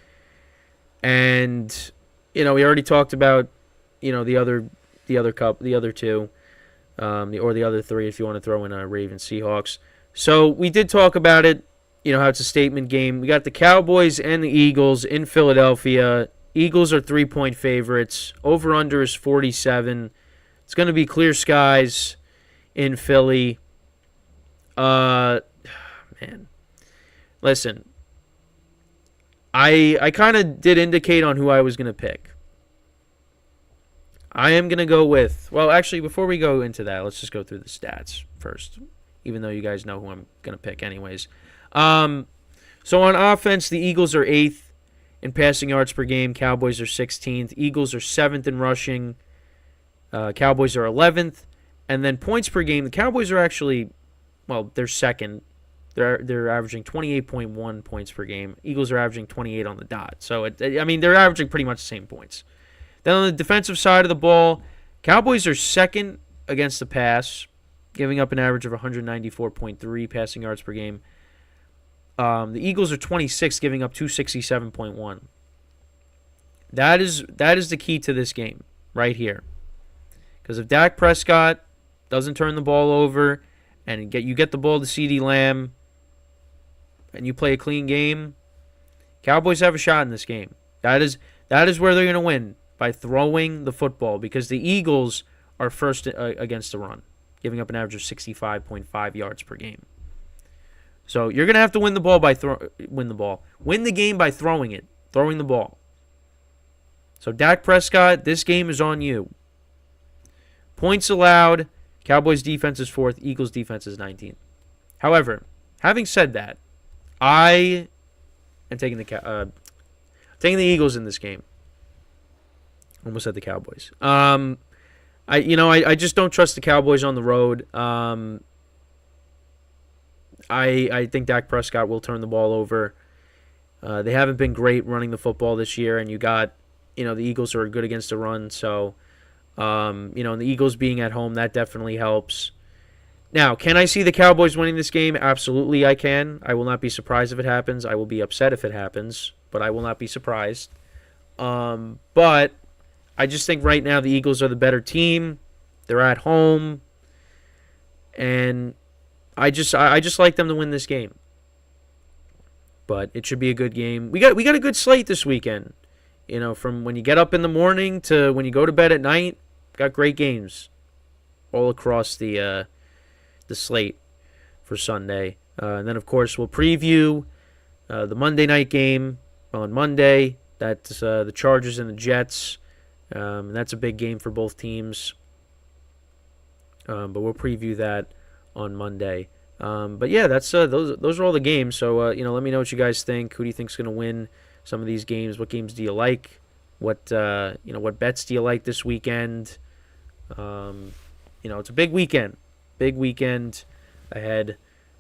And, we already talked about, the other two, or the other three if you want to throw in Ravens Seahawks. So we did talk about it, how it's a statement game. We got the Cowboys and the Eagles in Philadelphia. Eagles are 3-point favorites. Over-under is 47. It's going to be clear skies in Philly. Man. Listen, I kind of did indicate on who I was going to pick. I am going to go with, well, actually, before we go into that, let's just go through the stats first, even though you guys know who I'm going to pick anyways. So on offense, the Eagles are 8th in passing yards per game. Cowboys are 16th. Eagles are 7th in rushing. Cowboys are 11th. And then points per game, the Cowboys are actually, well, they're second. They're averaging 28.1 points per game. Eagles are averaging 28 on the dot. So, they're averaging pretty much the same points. Then on the defensive side of the ball, Cowboys are second against the pass, giving up an average of 194.3 passing yards per game. The Eagles are 26th, giving up 267.1. That is the key to this game right here. Because if Dak Prescott doesn't turn the ball over and you get the ball to CeeDee Lamb and you play a clean game, Cowboys have a shot in this game. That is where they're going to win, by throwing the football, because the Eagles are first against the run, giving up an average of 65.5 yards per game. So you're going to have to win the game by throwing the ball. So Dak Prescott, this game is on you. Points allowed, Cowboys defense is 4th, Eagles defense is 19th. However, having said that, I am taking the Eagles in this game. Almost said the Cowboys. I just don't trust the Cowboys on the road. I think Dak Prescott will turn the ball over. They haven't been great running the football this year, and you got, the Eagles are good against the run. So, and the Eagles being at home, that definitely helps. Now, can I see the Cowboys winning this game? Absolutely, I can. I will not be surprised if it happens. I will be upset if it happens, but I will not be surprised. But I just think right now the Eagles are the better team. They're at home, and I just like them to win this game. But it should be a good game. We got a good slate this weekend. From when you get up in the morning to when you go to bed at night, got great games all across the slate for Sunday. And then of course we'll preview the Monday night game on Monday. That's the Chargers and the Jets. That's a big game for both teams. But we'll preview that on Monday. But yeah, that's those are all the games. So let me know what you guys think. Who do you think is going to win some of these games? What games do you like? What bets do you like this weekend? It's a big weekend. Big weekend ahead.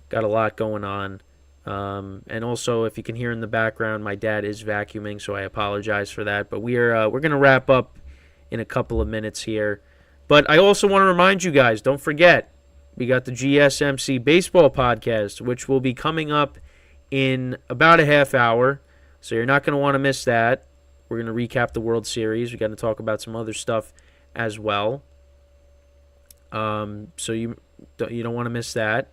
Got a lot going on. And also, if you can hear in the background, my dad is vacuuming, so I apologize for that. But we're going to wrap up in a couple of minutes here. But I also want to remind you guys, don't forget, we got the GSMC Baseball Podcast, which will be coming up in about a half hour. So you're not going to want to miss that. We're going to recap the World Series. We're going to talk about some other stuff as well. So you don't want to miss that.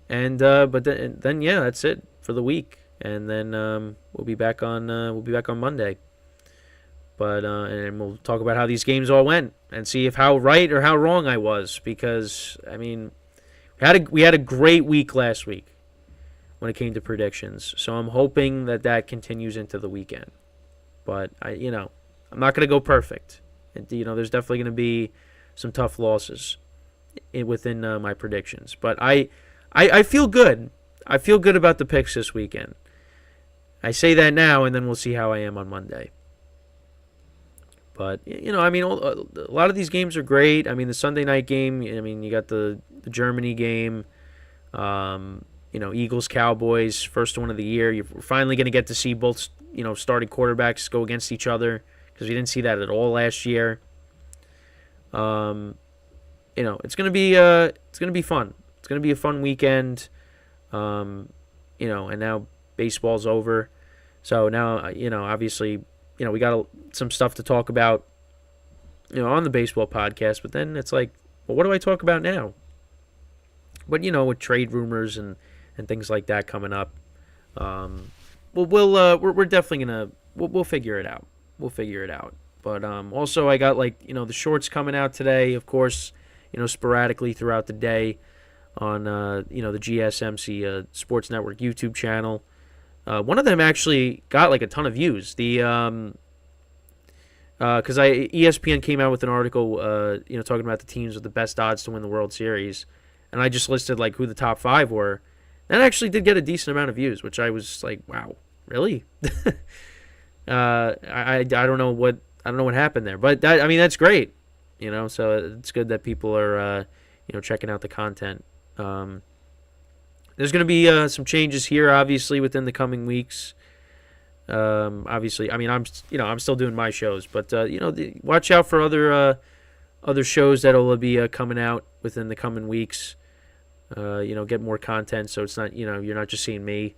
And but then yeah, that's it for the week. And then we'll be back on Monday. But and we'll talk about how these games all went and see if how right or how wrong I was, because I mean, we had a great week last week when it came to predictions. So I'm hoping that continues into the weekend. But I'm not going to go perfect. There's definitely going to be some tough losses within my predictions. But I feel good. I feel good about the picks this weekend. I say that now, and then we'll see how I am on Monday. But, I mean, a lot of these games are great. I mean, the Sunday night game, I mean, you got the Germany game, Eagles, Cowboys, first one of the year. You're finally going to get to see both, starting quarterbacks go against each other, because we didn't see that at all last year. It's going to be fun. It's going to be a fun weekend. And now baseball's over. So now, obviously, we got some stuff to talk about, on the baseball podcast. But then it's like, well, what do I talk about now? But, with trade rumors and things like that coming up, we're definitely going to, we'll figure it out. We'll figure it out. But also I got the shorts coming out today, of course, sporadically throughout the day on, the GSMC Sports Network YouTube channel. One of them actually got a ton of views. Because ESPN came out with an article, talking about the teams with the best odds to win the World Series, and I just listed who the top 5 were. That actually did get a decent amount of views, which I was like, wow, really? I don't know what happened there, but that's great, So it's good that people are checking out the content. There's going to be some changes here, obviously, within the coming weeks. Obviously, I'm still doing my shows, but watch out for other shows that'll be coming out within the coming weeks. Get more content, so it's not you're not just seeing me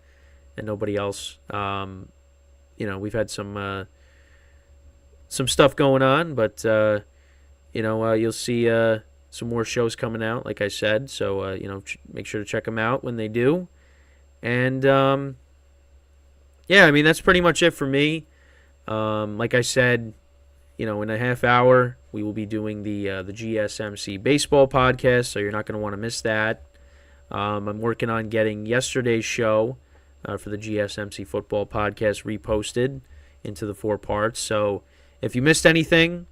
and nobody else. We've had some stuff going on, but you'll see some more shows coming out, like I said. So make sure to check them out when they do. And that's pretty much it for me. Like I said, in a half hour we will be doing the GSMC baseball podcast, so you're not going to want to miss that. I'm working on getting yesterday's show for the GSMC football podcast reposted into the 4 parts. So if you missed anything,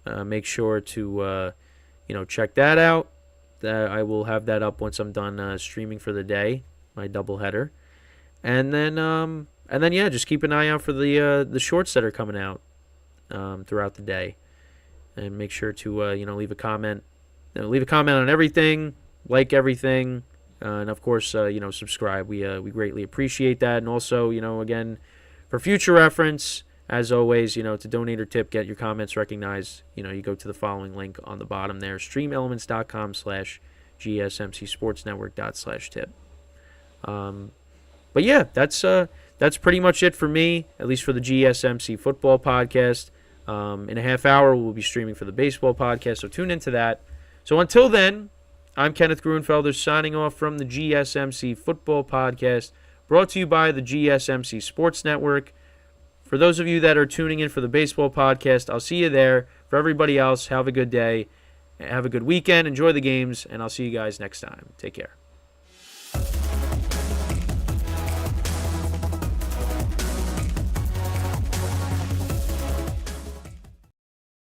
make sure to check that out. I will have that up once I'm done streaming for the day, my doubleheader. And then just keep an eye out for the shorts that are coming out throughout the day, and make sure to leave a comment. Leave a comment on everything, like everything, and of course subscribe. We greatly appreciate that. And also again, for future reference, as always, to donate or tip, get your comments recognized, you go to the following link on the bottom there, streamelements.com/gsmcsportsnetwork./tip. But yeah, that's pretty much it for me, at least for the GSMC football podcast. In a half hour, we'll be streaming for the baseball podcast, so tune into that. So until then, I'm Kenneth Gruenfelder signing off from the GSMC football podcast, brought to you by the GSMC Sports Network. For those of you that are tuning in for the baseball podcast, I'll see you there. For everybody else, have a good day. Have a good weekend. Enjoy the games, and I'll see you guys next time. Take care.